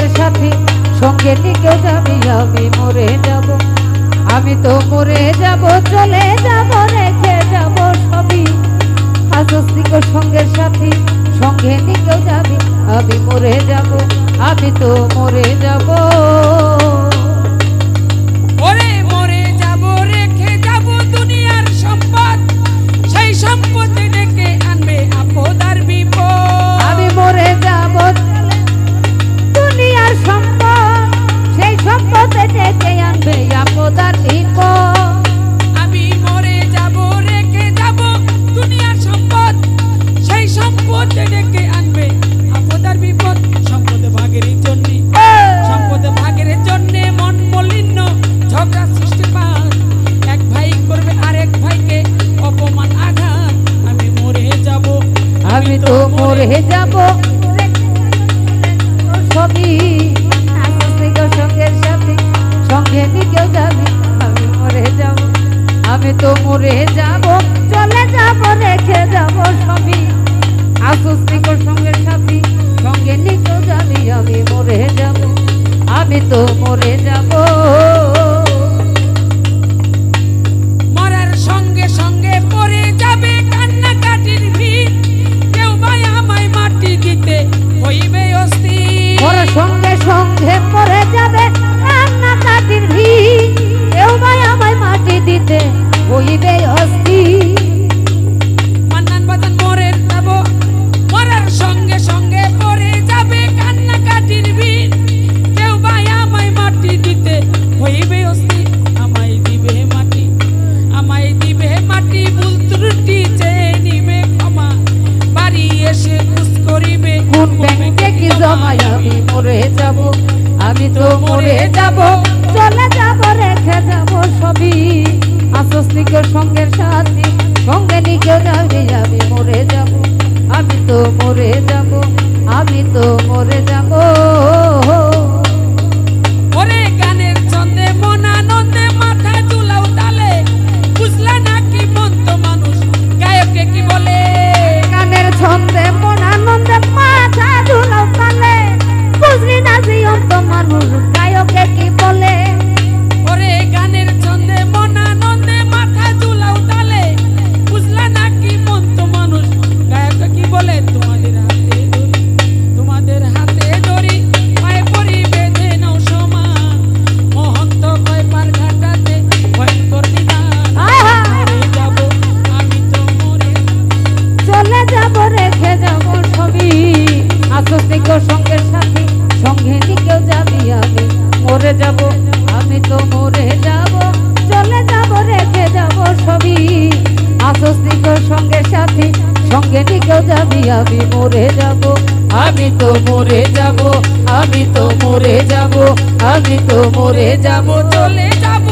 সঙ্গের সাথী সঙ্গে নিকেও যাবি আমি মরে যাব আমি তো মরে যাব চলে যাব রেখে যাব সবই আসস্তিকর সঙ্গের সাথী সঙ্গে নিকেও যাবি আমি মরে যাব আমি তো মরে যাব ওরে মরে যাব রেখে যাব দুনিয়ার সম্পদ সেই সম্পদ ডেকে আনবে আপদ আর বিপদ আমি মরে যাব দুনিয়ার সম্পদ সেই সম্পদ ডেকে আনবে আপদ আর বিপদ আমি মরে যাব রেখে যাব দুনিয়ার সম্পদ সেই সম্পদ ডেকে আনবে আপদ আর বিপদ সম্পদ ভাগের জন্য মন মলিন্য ঝগড়া সৃষ্টি পায় এক ভাই করবে আরেক ভাইকে অপমান আঘাত আমি মরে যাব আমি তো মরে যাব সবই আসস্তিকর সঙ্গের সাথী সঙ্গে নিকেও যাবি আমি মরে যাব আমি তো মরে যাব চলে যাব রেখে যাব সবই আসস্তিকর সঙ্গের সাথী সঙ্গে নিকেও যাবি আমি মরে যাব আমি তো মরে যাব মরার সঙ্গে সঙ্গে পড়ে যাবে কান্নাকাটির ভিড় কেউ ভাই আমায় মাটি দিতে হইবে অস্থির মরার সঙ্গে সঙ্গে পড়ে যাবে কান্নাকাটির ভিড় কেউ ভাই আমায় মাটি দিতে হইবে অস্থির মান্নান বাজান মরে যাব মরার সঙ্গে সঙ্গে পড়ে যাবে কান্নাকাটির ভিড় কেউ ভাই আমায় মাটি দিতে হইবে অস্থির আমায় দিবে মাটি ভুল ত্রুটি চেয়ে নিবে ক্ষমা বাড়ি এসে খুশ করিবে কোন ব্যাংকে কি জমাই আমি মরে যাব আমি তো মরে যাব চলে যাব রেখে যাব সবই আসস্তিকর সঙ্গের সাথী সঙ্গে নিকেও যাবি আমি মরে যাব আমি তো মরে যাব আমি তো মরে যাব ওরে গানের ছন্দে মন আনন্দে মাথা ঝুলাও তালে বুঝলা নাকি মন্ত মানুষ গায়কে কি বলে গানের ছন্দে মন আনন্দে মাথা ঝুলাও তালে বুঝলি না জীবন্ত মানুষ গায়কে কি বলে ওরে গানের ছন্দে মন আনন্দে মাথা ঝুলাও তালে বুঝলা নাকি মন্ত মানুষ গায়কে কি বলে তোমাদের হাতে ধরি পায়ে পরি বেঁধে নাও সমান মহন্ত কয় পার ঘাটাতে ভয়ঙ্কর নিদান মরে যাব আমি তো মরে চলে যাব রেখে যাব সবই আসস্তিকর সঙ্গের সাথী সঙ্গে নিকেও যাবি আমি মরে যাব আমি তো মরে যাব চলে যাব রেখে যাব সবই আসস্তিকর সঙ্গের সাথী সঙ্গে নিকেও যাবি আমি মরে যাব আমি তো মরে যাব আমি তো মরে যাব আমি তো মরে যাব চলে যাব